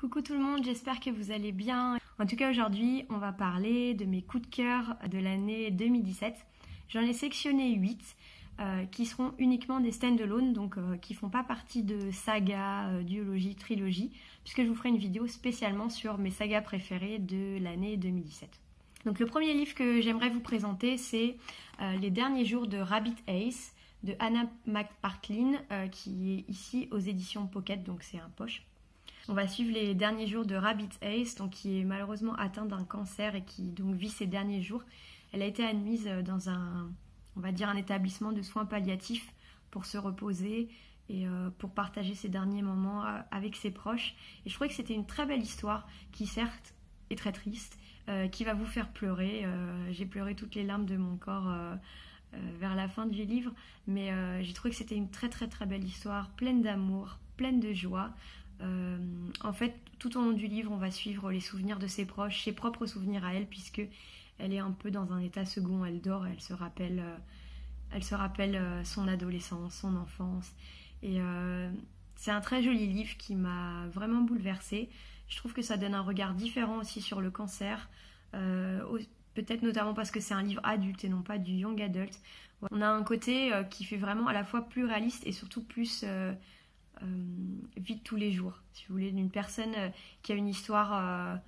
Coucou tout le monde, j'espère que vous allez bien. En tout cas aujourd'hui on va parler de mes coups de cœur de l'année 2017. J'en ai sélectionné 8 qui seront uniquement des stand-alone, donc qui ne font pas partie de saga, duologie, trilogie, puisque je vous ferai une vidéo spécialement sur mes sagas préférées de l'année 2017. Donc le premier livre que j'aimerais vous présenter, c'est Les derniers jours de Rabbit Ace de Anna McPartlin, qui est ici aux éditions Pocket, donc c'est un poche. On va suivre les derniers jours de Rabbit Ace, donc qui est malheureusement atteinte d'un cancer et qui donc vit ses derniers jours. Elle a été admise dans on va dire un établissement de soins palliatifs pour se reposer et pour partager ses derniers moments avec ses proches. Et je trouvais que c'était une très belle histoire qui certes est très triste, qui va vous faire pleurer. J'ai pleuré toutes les larmes de mon corps vers la fin du livre, mais j'ai trouvé que c'était une très belle histoire, pleine d'amour, pleine de joie. En fait, tout au long du livre, on va suivre les souvenirs de ses proches, ses propres souvenirs à elle, puisque elle est un peu dans un état second. Elle dort, elle se rappelle son adolescence, son enfance. Et c'est un très joli livre qui m'a vraiment bouleversée. Je trouve que ça donne un regard différent aussi sur le cancer. Peut-être notamment parce que c'est un livre adulte et non pas du young adult. On a un côté qui fait vraiment à la fois plus réaliste et surtout plus vie de tous les jours, si vous voulez, d'une personne qui a une histoire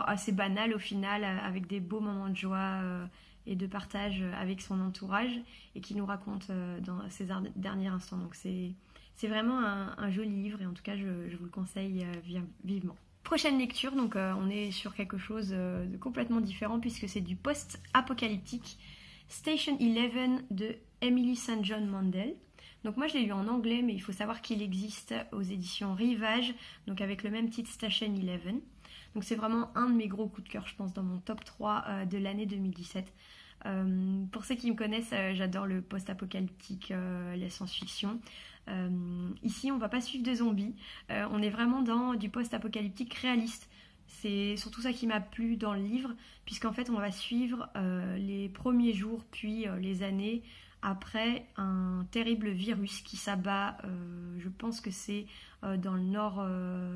assez banale au final, avec des beaux moments de joie et de partage avec son entourage, et qui nous raconte dans ses derniers instants. Donc c'est vraiment un joli livre, et en tout cas je vous le conseille vivement. Prochaine lecture, donc on est sur quelque chose de complètement différent, puisque c'est du post-apocalyptique, Station 11 de Emily St. John Mandel. Donc moi je l'ai lu en anglais, mais il faut savoir qu'il existe aux éditions Rivage, donc avec le même titre, Station 11. Donc c'est vraiment un de mes gros coups de cœur, je pense, dans mon top 3 de l'année 2017. Pour ceux qui me connaissent, j'adore le post-apocalyptique, la science-fiction. Ici on va pas suivre de zombies, on est vraiment dans du post-apocalyptique réaliste. C'est surtout ça qui m'a plu dans le livre, puisqu'en fait on va suivre les premiers jours puis les années après un terrible virus qui s'abat, je pense que c'est dans le nord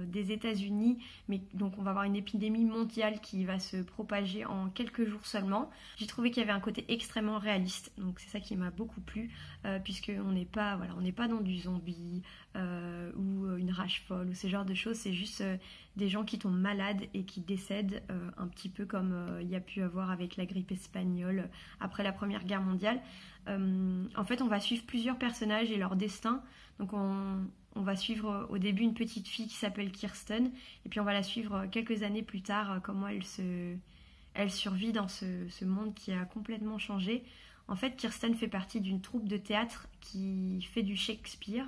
des États-Unis, mais donc on va avoir une épidémie mondiale qui va se propager en quelques jours seulement. J'ai trouvé qu'il y avait un côté extrêmement réaliste, donc c'est ça qui m'a beaucoup plu, puisqu'on n'est pas, on n'est pas dans du zombie ou une rage folle ou ce genre de choses, c'est juste des gens qui tombent malades et qui décèdent, un petit peu comme il y a pu avoir avec la grippe espagnole après la Première Guerre mondiale. En fait, on va suivre plusieurs personnages et leur destin. Donc on va suivre au début une petite fille qui s'appelle Kirsten, et puis on va la suivre quelques années plus tard, comment elle survit dans ce monde qui a complètement changé. En fait, Kirsten fait partie d'une troupe de théâtre qui fait du Shakespeare,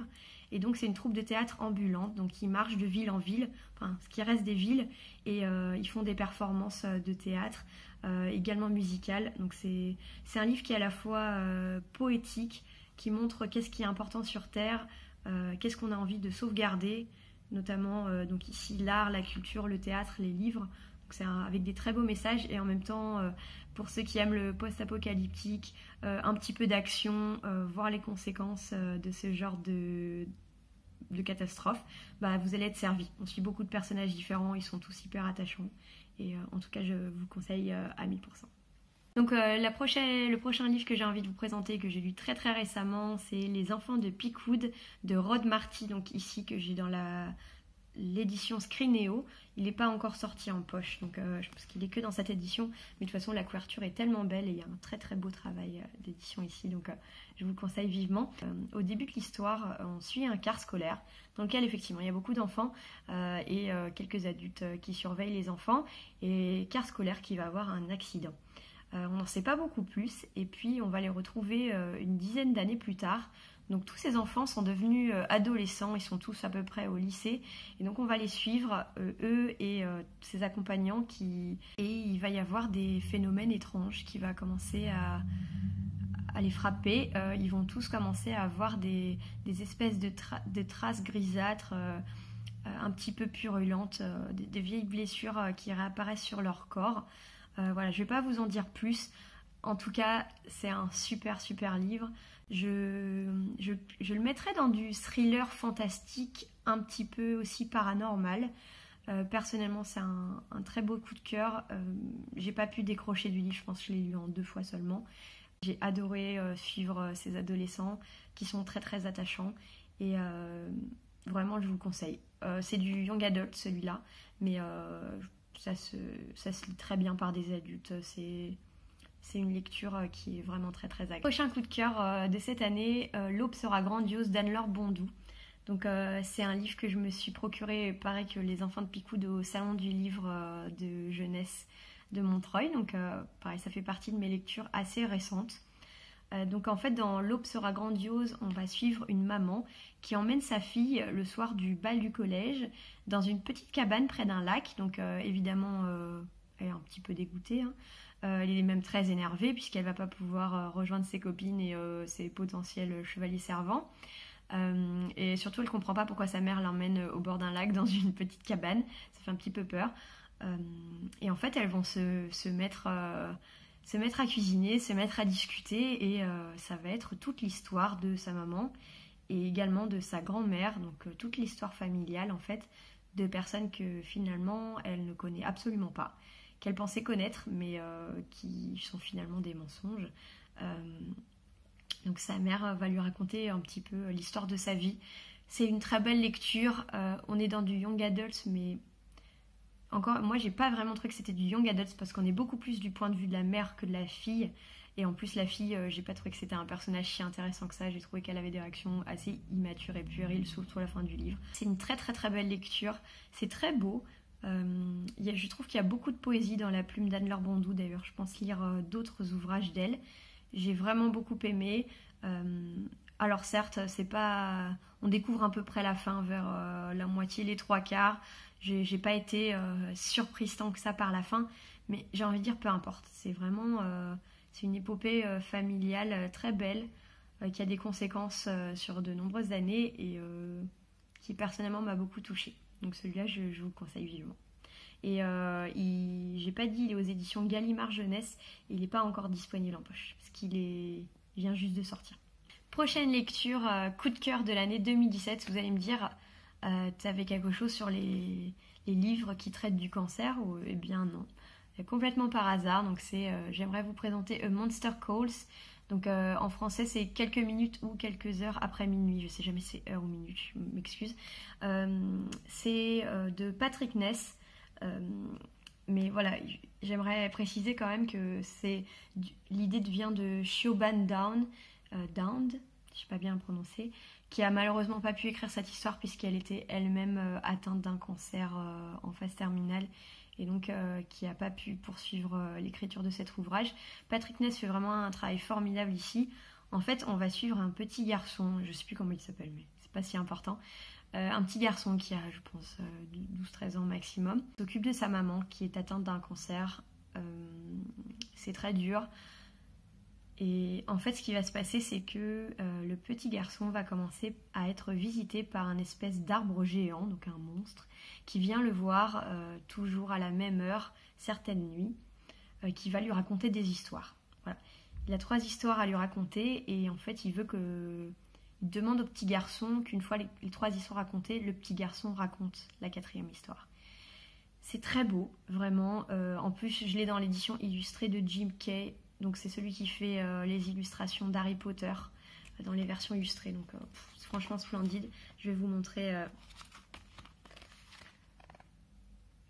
et donc c'est une troupe de théâtre ambulante, donc ils marchent de ville en ville, enfin ce qui reste des villes, et ils font des performances de théâtre, également musicales. Donc c'est un livre qui est à la fois poétique, qui montre qu'est-ce qui est important sur Terre, qu'est-ce qu'on a envie de sauvegarder, notamment donc ici l'art, la culture, le théâtre, les livres. Donc c'est avec des très beaux messages, et en même temps pour ceux qui aiment le post-apocalyptique, un petit peu d'action, voir les conséquences de ce genre de catastrophe, vous allez être servis. On suit beaucoup de personnages différents, ils sont tous hyper attachants, et en tout cas je vous conseille à 1000%. Donc le prochain livre que j'ai envie de vous présenter, que j'ai lu très récemment, c'est Les enfants de Peakwood de Rod Marty, donc ici que j'ai dans l'édition Scrineo. Il n'est pas encore sorti en poche, donc je pense qu'il est que dans cette édition, mais de toute façon la couverture est tellement belle et il y a un très beau travail d'édition ici, donc je vous le conseille vivement. Au début de l'histoire, on suit un car scolaire dans lequel effectivement il y a beaucoup d'enfants et quelques adultes qui surveillent les enfants, et car scolaire qui va avoir un accident. On n'en sait pas beaucoup plus, et puis on va les retrouver une dizaine d'années plus tard. Donc tous ces enfants sont devenus adolescents, ils sont tous à peu près au lycée, et donc on va les suivre, eux et ses accompagnants, et il va y avoir des phénomènes étranges qui vont commencer à les frapper. Ils vont tous commencer à avoir des espèces de traces grisâtres, un petit peu purulentes, des vieilles blessures qui réapparaissent sur leur corps. Voilà, je ne vais pas vous en dire plus. En tout cas, c'est un super livre. Je le mettrais dans du thriller fantastique, un petit peu aussi paranormal. Personnellement, c'est un très beau coup de cœur. J'ai pas pu décrocher du livre, je pense que je l'ai lu en 2 fois seulement. J'ai adoré suivre ces adolescents qui sont très très attachants et vraiment je vous le conseille. C'est du young adult celui-là, mais ça se lit très bien par des adultes. C'est une lecture qui est vraiment très très agréable. Prochain coup de cœur de cette année, L'aube sera grandiose d'Anne-Laure Bondou. Donc c'est un livre que je me suis procuré, pareil que Les enfants de Picoud, au salon du livre de jeunesse de Montreuil. Donc pareil, ça fait partie de mes lectures assez récentes. Donc en fait dans L'aube sera grandiose, on va suivre une maman qui emmène sa fille le soir du bal du collège dans une petite cabane près d'un lac. Donc évidemment elle est un petit peu dégoûtée, hein. Elle est même très énervée puisqu'elle va pas pouvoir rejoindre ses copines et ses potentiels chevaliers servants. Et surtout elle comprend pas pourquoi sa mère l'emmène au bord d'un lac dans une petite cabane. Ça fait un petit peu peur. Et en fait elles vont se mettre à cuisiner, se mettre à discuter et ça va être toute l'histoire de sa maman et également de sa grand-mère, donc toute l'histoire familiale en fait de personnes que finalement elle ne connaît absolument pas, qu'elle pensait connaître mais qui sont finalement des mensonges. Donc sa mère va lui raconter un petit peu l'histoire de sa vie. C'est une très belle lecture, on est dans du young adult mais encore, moi j'ai pas vraiment trouvé que c'était du young adult parce qu'on est beaucoup plus du point de vue de la mère que de la fille. Et en plus la fille, j'ai pas trouvé que c'était un personnage si intéressant que ça. J'ai trouvé qu'elle avait des réactions assez immatures et puériles, surtout à la fin du livre. C'est une très très très belle lecture, c'est très beau. Je trouve qu'il y a beaucoup de poésie dans la plume d'Anne-Laure Bondou. D'ailleurs je pense lire d'autres ouvrages d'elle. J'ai vraiment beaucoup aimé. Alors certes, c'est pas... on découvre à peu près la fin, vers la moitié, les 3/4. J'ai pas été surprise tant que ça par la fin, mais j'ai envie de dire peu importe. C'est vraiment c'est une épopée familiale très belle qui a des conséquences sur de nombreuses années et qui personnellement m'a beaucoup touchée. Donc celui-là, je vous le conseille vivement. Et j'ai pas dit, il est aux éditions Gallimard Jeunesse et il n'est pas encore disponible en poche parce il vient juste de sortir. Prochaine lecture, coup de cœur de l'année 2017. Vous allez me dire, tu avais quelque chose sur les livres qui traitent du cancer ou eh bien non, complètement par hasard. Donc j'aimerais vous présenter A Monster Calls. Donc en français c'est quelques minutes ou quelques heures après minuit. Je sais jamais si c'est heure ou minute, je m'excuse. C'est de Patrick Ness. Mais voilà, j'aimerais préciser quand même que l'idée vient de Siobhan Dowd, je sais pas bien le prononcer, qui a malheureusement pas pu écrire cette histoire puisqu'elle était elle-même atteinte d'un cancer en phase terminale et donc qui n'a pas pu poursuivre l'écriture de cet ouvrage. Patrick Ness fait vraiment un travail formidable ici. En fait, on va suivre un petit garçon, je sais plus comment il s'appelle, mais c'est pas si important. Un petit garçon qui a, je pense, 12-13 ans maximum, s'occupe de sa maman qui est atteinte d'un cancer. C'est très dur. Et en fait, ce qui va se passer, c'est que le petit garçon va commencer à être visité par un espèce d'arbre géant, donc un monstre, qui vient le voir toujours à la même heure, certaines nuits, qui va lui raconter des histoires. Voilà. Il a 3 histoires à lui raconter et en fait, il demande au petit garçon qu'une fois les 3 histoires racontées, le petit garçon raconte la 4e histoire. C'est très beau, vraiment. En plus, je l'ai dans l'édition illustrée de Jim Kay. Donc c'est celui qui fait les illustrations d'Harry Potter dans les versions illustrées. Donc c'est franchement splendide. Je vais vous montrer.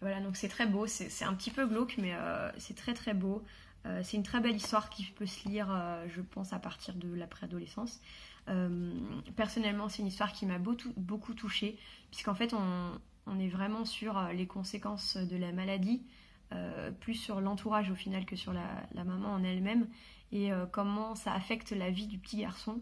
Voilà, donc c'est très beau. C'est un petit peu glauque, mais c'est très très beau. C'est une très belle histoire qui peut se lire, je pense, à partir de la préadolescence. Personnellement, c'est une histoire qui m'a beaucoup touchée, puisqu'en fait, on est vraiment sur les conséquences de la maladie. Plus sur l'entourage au final que sur la maman en elle-même et comment ça affecte la vie du petit garçon.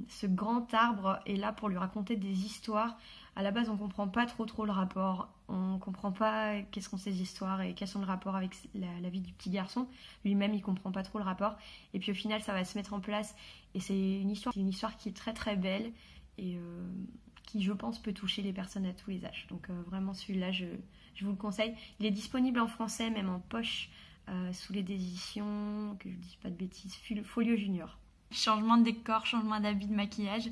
Ce grand arbre est là pour lui raconter des histoires. À la base, on comprend pas trop le rapport. On comprend pas qu'est-ce qu'on ces histoires et quels sont le rapport avec la vie du petit garçon. Lui-même, il comprend pas trop le rapport. Et puis au final, ça va se mettre en place. Et c'est une histoire qui est très très belle et qui, je pense, peut toucher les personnes à tous les âges. Donc vraiment, celui-là, je vous le conseille. Il est disponible en français, même en poche, sous les éditions, que je ne dise pas de bêtises, Folio Junior. Changement de décor, changement d'habit, de maquillage.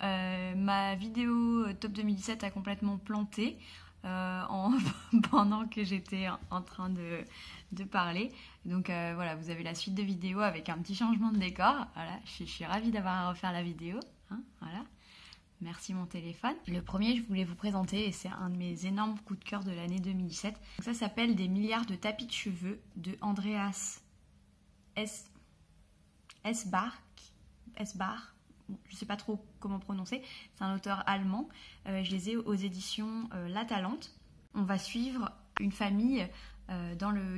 Ma vidéo Top 2017 a complètement planté. pendant que j'étais en train de parler. Donc voilà, vous avez la suite de vidéos avec un petit changement de décor. Voilà, je suis ravie d'avoir à refaire la vidéo. Hein, voilà. Merci mon téléphone. Le premier, je voulais vous présenter, et c'est un de mes énormes coups de cœur de l'année 2017. Donc ça s'appelle Des milliards de tapis de cheveux de Andreas Esbach. Je sais pas trop comment prononcer. C'est un auteur allemand. Je les ai aux éditions La Talente. On va suivre une famille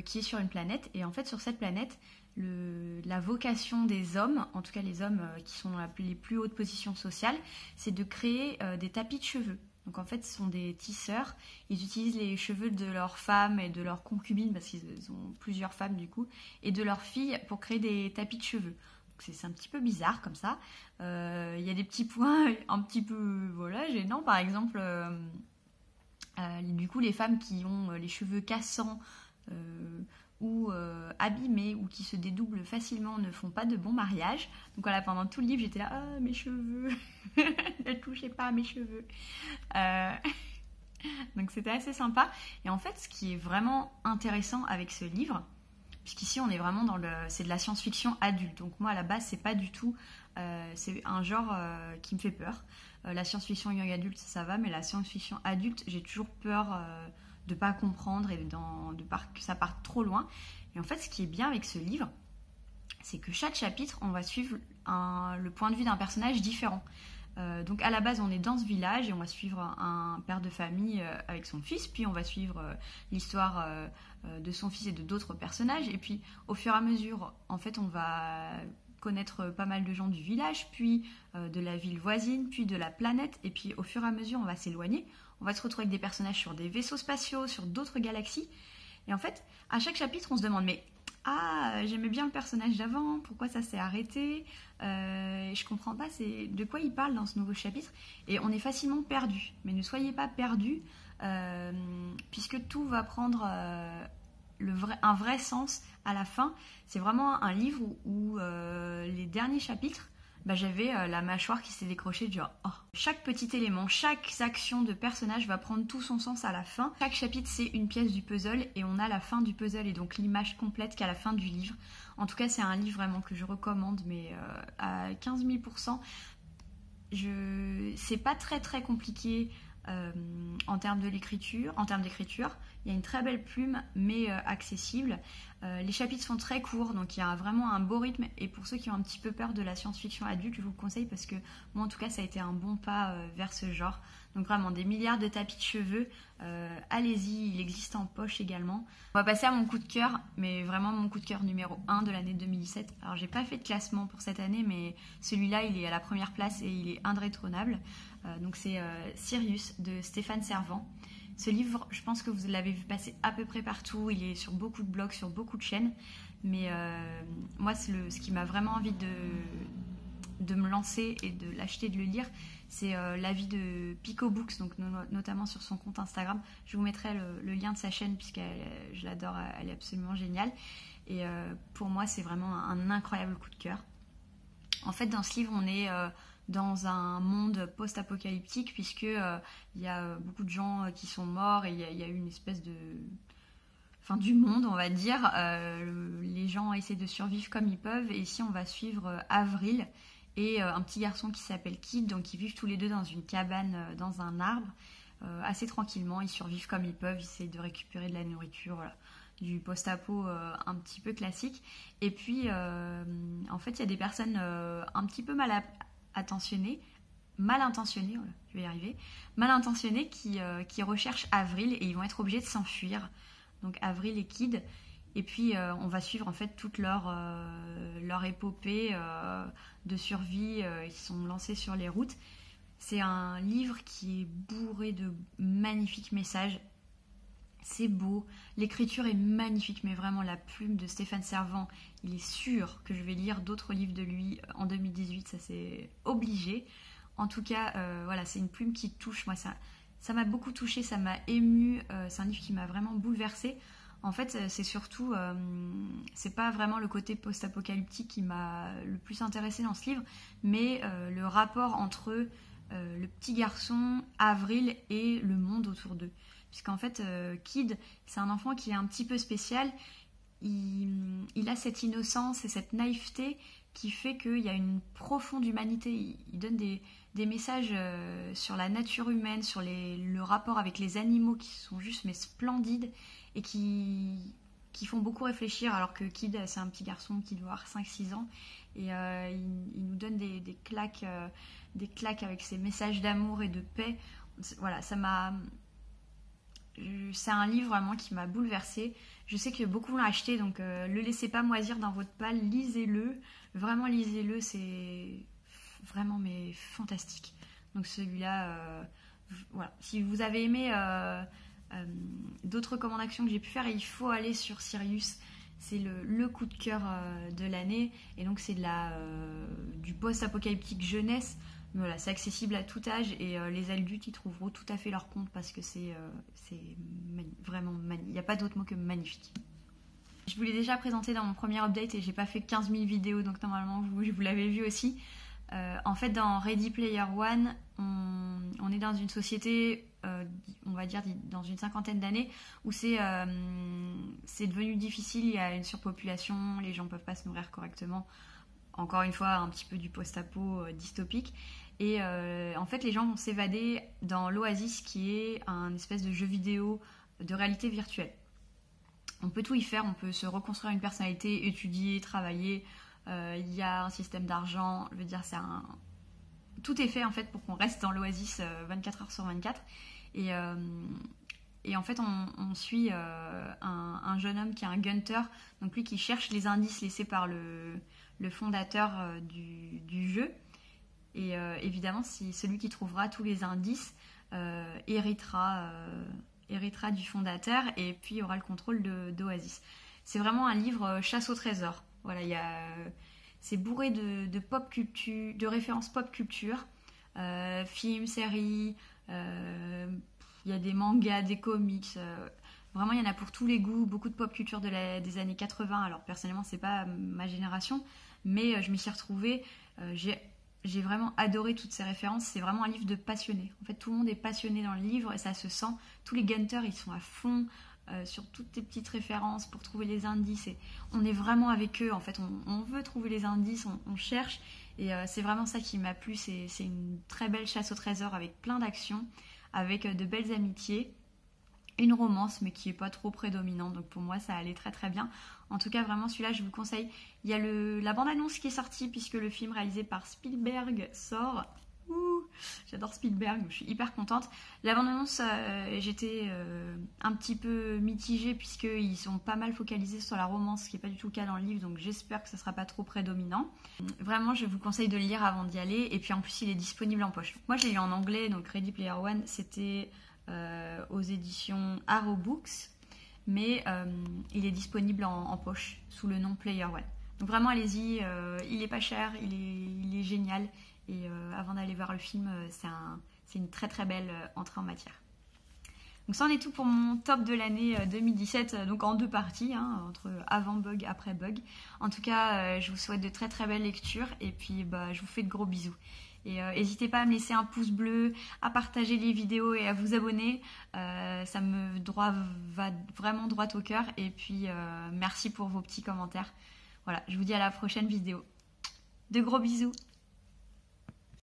qui est sur une planète. Et en fait, sur cette planète, la vocation des hommes, en tout cas les hommes qui sont dans les plus hautes positions sociales, c'est de créer des tapis de cheveux. Donc en fait, ce sont des tisseurs. Ils utilisent les cheveux de leurs femmes et de leurs concubines, parce qu'ils ont plusieurs femmes du coup, et de leurs filles pour créer des tapis de cheveux. C'est un petit peu bizarre comme ça. Il y a des petits points un petit peu gênants. Par exemple, du coup, les femmes qui ont les cheveux cassants ou abîmés ou qui se dédoublent facilement ne font pas de bon mariage. Donc voilà, pendant tout le livre, j'étais là, ah, mes cheveux, ne touchez pas à mes cheveux. Donc c'était assez sympa. Et en fait, ce qui est vraiment intéressant avec ce livre, puisqu'ici on est vraiment c'est de la science-fiction adulte. Donc moi à la base c'est pas du tout, c'est un genre qui me fait peur. La science-fiction young adulte ça va, mais la science-fiction adulte j'ai toujours peur de pas comprendre et que ça parte trop loin. Et en fait ce qui est bien avec ce livre, c'est que chaque chapitre on va suivre le point de vue d'un personnage différent. Donc à la base on est dans ce village et on va suivre un père de famille avec son fils, puis on va suivre l'histoire de son fils et de d'autres personnages, et puis au fur et à mesure en fait on va connaître pas mal de gens du village, puis de la ville voisine, puis de la planète, et puis au fur et à mesure on va s'éloigner, on va se retrouver avec des personnages sur des vaisseaux spatiaux, sur d'autres galaxies, et en fait à chaque chapitre on se demande mais ah, j'aimais bien le personnage d'avant, pourquoi ça s'est arrêté, je comprends pas de quoi il parle dans ce nouveau chapitre, et on est facilement perdu. Mais ne soyez pas perdus, puisque tout va prendre un vrai sens à la fin. C'est vraiment un livre où les derniers chapitres, j'avais la mâchoire qui s'est décrochée du genre, oh. Chaque petit élément, chaque action de personnage va prendre tout son sens à la fin. Chaque chapitre c'est une pièce du puzzle et on a la fin du puzzle et donc l'image complète qu'à la fin du livre. En tout cas c'est un livre vraiment que je recommande, mais à 15 000%. C'est pas très très compliqué en termes d'écriture. Il y a une très belle plume mais accessible. Les chapitres sont très courts, donc il y a vraiment un beau rythme, et pour ceux qui ont un petit peu peur de la science-fiction adulte, je vous le conseille parce que moi en tout cas ça a été un bon pas vers ce genre. Donc vraiment des milliards de tapis de cheveux, allez-y, il existe en poche également. On va passer à mon coup de cœur, mais vraiment mon coup de cœur numéro 1 de l'année 2017. Alors j'ai pas fait de classement pour cette année, mais celui-là il est à la première place et il est indétrônable. Donc c'est Sirius de Stéphane Servan. Ce livre, je pense que vous l'avez vu passer à peu près partout, il est sur beaucoup de blogs, sur beaucoup de chaînes, mais moi ce qui m'a vraiment envie de me lancer et de l'acheter, de le lire, c'est l'avis de Pico Books, donc notamment sur son compte Instagram. Je vous mettrai le lien de sa chaîne puisque je l'adore, elle est absolument géniale, et pour moi c'est vraiment un incroyable coup de cœur. En fait dans ce livre on est dans un monde post-apocalyptique, puisque il y a beaucoup de gens qui sont morts et il y a eu une espèce de fin du monde, on va dire. Les gens essaient de survivre comme ils peuvent, et ici on va suivre Avril et un petit garçon qui s'appelle Kid, donc ils vivent tous les deux dans une cabane dans un arbre, assez tranquillement, ils survivent comme ils peuvent, ils essaient de récupérer de la nourriture, voilà. Du post-apo un petit peu classique. Et puis en fait il y a des personnes un petit peu mal intentionnées, je vais y arriver, mal intentionnées qui recherchent Avril, et ils vont être obligés de s'enfuir, donc Avril et Kid, et puis on va suivre en fait toute leur épopée de survie. Ils sont lancés sur les routes. C'est un livre qui est bourré de magnifiques messages. C'est beau, l'écriture est magnifique, mais vraiment la plume de Stéphane Servan, il est sûr que je vais lire d'autres livres de lui en 2018, ça c'est obligé. En tout cas, voilà, c'est une plume qui touche, moi ça m'a beaucoup touchée, ça m'a émue, c'est un livre qui m'a vraiment bouleversée. En fait, c'est surtout, c'est pas vraiment le côté post-apocalyptique qui m'a le plus intéressée dans ce livre, mais le rapport entre le petit garçon, Avril, et le monde autour d'eux. puisqu'en fait, Kid, c'est un enfant qui est un petit peu spécial. Il a cette innocence et cette naïveté qui fait qu'il y a une profonde humanité. Il donne des messages sur la nature humaine, sur le rapport avec les animaux qui sont juste mais splendides et qui font beaucoup réfléchir, alors que Kid, c'est un petit garçon qui doit avoir 5-6 ans et il nous donne des claques avec ses messages d'amour et de paix. Voilà, c'est un livre vraiment qui m'a bouleversée. Je sais que beaucoup l'ont acheté, donc le laissez pas moisir dans votre palle, lisez-le. Vraiment, lisez-le, c'est vraiment mais fantastique. Donc celui-là, voilà. Si vous avez aimé d'autres recommandations que j'ai pu faire, il faut aller sur Sirius. C'est le coup de cœur de l'année. Et donc c'est du post-apocalyptique jeunesse. Mais voilà, c'est accessible à tout âge et les adultes y trouveront tout à fait leur compte parce que c'est vraiment magnifique. Il n'y a pas d'autre mot que magnifique. Je vous l'ai déjà présenté dans mon premier update et j'ai pas fait 15 000 vidéos, donc normalement vous l'avez vu aussi. En fait, dans Ready Player One, on est dans une société, on va dire dans une 50aine d'années, où c'est devenu difficile, il y a une surpopulation, les gens ne peuvent pas se nourrir correctement. Encore une fois, un petit peu du post-apo dystopique. Et en fait, les gens vont s'évader dans l'Oasis, qui est un espèce de jeu vidéo de réalité virtuelle. On peut tout y faire, on peut se reconstruire une personnalité, étudier, travailler. Il y a un système d'argent, je veux dire, tout est fait en fait pour qu'on reste dans l'Oasis 24 heures sur 24. Et en fait, on suit un jeune homme qui est un gunter, donc lui qui cherche les indices laissés par le fondateur du jeu. Et évidemment, celui qui trouvera tous les indices héritera du fondateur et puis il y aura le contrôle d'Oasis. C'est vraiment un livre chasse au trésor. Voilà, c'est bourré de pop culture, de références pop culture, films, séries, il y a des mangas, des comics, vraiment il y en a pour tous les goûts, beaucoup de pop culture des années 80. Alors personnellement c'est pas ma génération, mais je m'y suis retrouvée, j'ai vraiment adoré toutes ces références. C'est vraiment un livre de passionnés. En fait, tout le monde est passionné dans le livre et ça se sent. Tous les gunters, ils sont à fond sur toutes les petites références pour trouver les indices. Et on est vraiment avec eux. En fait, on veut trouver les indices, on cherche. Et c'est vraiment ça qui m'a plu. C'est une très belle chasse au trésor avec plein d'actions, avec de belles amitiés. Une romance, mais qui n'est pas trop prédominante. Donc pour moi, ça allait très très bien. En tout cas, vraiment, celui-là, je vous le conseille. Il y a la bande-annonce qui est sortie, puisque le film réalisé par Spielberg sort. Ouh, j'adore Spielberg, je suis hyper contente. La bande-annonce, j'étais un petit peu mitigée, puisqu'ils sont pas mal focalisés sur la romance, ce qui n'est pas du tout le cas dans le livre. Donc j'espère que ça ne sera pas trop prédominant. Vraiment, je vous conseille de le lire avant d'y aller. Et puis en plus, il est disponible en poche. Moi, je l'ai lu en anglais, donc Ready Player One, c'était aux éditions Arrow Books. Mais il est disponible en poche sous le nom Player One. Donc vraiment allez-y, il est pas cher, il est génial et avant d'aller voir le film, c'est une très très belle entrée en matière. Donc ça en est tout pour mon top de l'année 2017, donc en 2 parties, hein, entre avant bug, après bug. En tout cas, je vous souhaite de très très belles lectures et puis je vous fais de gros bisous. Et n'hésitez pas à me laisser un pouce bleu, à partager les vidéos et à vous abonner. Ça va vraiment droit au cœur. Et puis, merci pour vos petits commentaires. Voilà, je vous dis à la prochaine vidéo. De gros bisous.